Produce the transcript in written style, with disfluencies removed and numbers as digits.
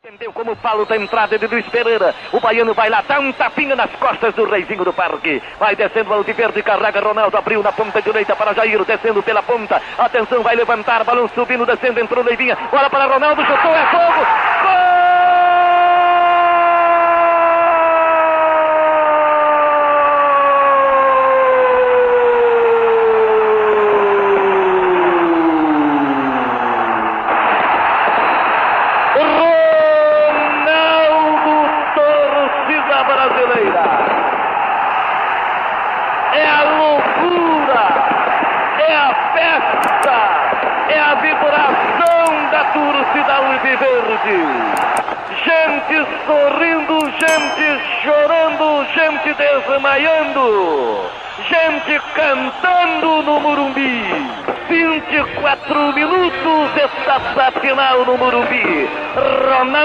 Entendeu como o Paulo da entrada de Luiz Pereira. O baiano vai lá, dá um tapinha nas costas do Reizinho do Parque. Vai descendo o Aldiverde, carrega Ronaldo, abriu na ponta direita para Jair, descendo pela ponta. Atenção, vai levantar, balão subindo, descendo, entrou Leivinha. Bola para Ronaldo, chutou, é fogo. Gol! É a loucura, é a festa, é a vibração da torcida alviverde. Gente sorrindo, gente chorando, gente desmaiando, gente cantando no Morumbi. 24 minutos, etapa final no Morumbi. Ronaldo